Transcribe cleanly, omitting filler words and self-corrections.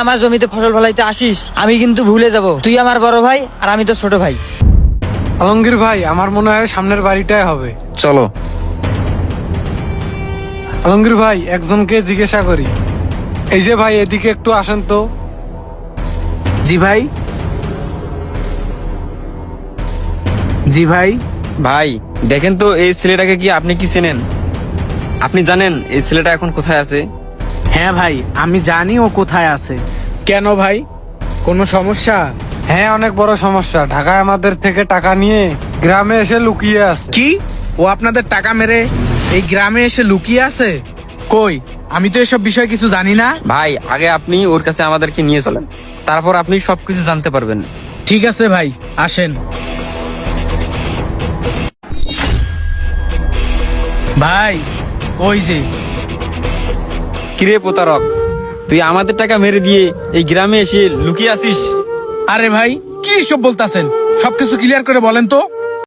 আমার জমিতে ফসল ফলাইতে আসিস আমি কিন্তু ভুলে যাব তুই আমার বড় ভাই আর আমি তোর ছোট ভাই। আলমগীর ভাই, আমার মনে হয় সামনের বাড়িটাই হবে। চলো। আলমগীর ভাই, একজনকে জিজ্ঞাসা করি। এই যে ভাই, এদিকে একটু আসেন তো। জি ভাই। জি ভাই। ভাই দেখেন তো এই ছেলেটাকে কি আপনি কি চেনেন? আপনি জানেন এই ছেলেটা এখন কোথায় আছে? হ্যাঁ ভাই, আমি জানি ও কোথায় আছে। কেন ভাই, কোনো সমস্যা? হ্যাঁ, অনেক বড় সমস্যা। ঢাকায় আমাদের থেকে টাকা নিয়ে গ্রামে এসে লুকিয়ে আছে। কি? ও আপনাদের টাকা মেরে এই গ্রামে এসে লুকিয়ে আছে? কই, আমি তো এসব বিষয় কিছু জানি না। ভাই আগে আপনি ওর কাছে আমাদেরকে নিয়ে চলেন, তারপর আপনি সবকিছু জানতে পারবেন। ঠিক আছে ভাই, আসেন। ভাই ওই যে। কিরে প্রতারক, তুই আমাদের টাকা মেরে দিয়ে এই গ্রামে এসে লুকিয়ে আছিস? আরে ভাই, কি সব বলতাছেন? সবকিছু ক্লিয়ার করে বলেন তো।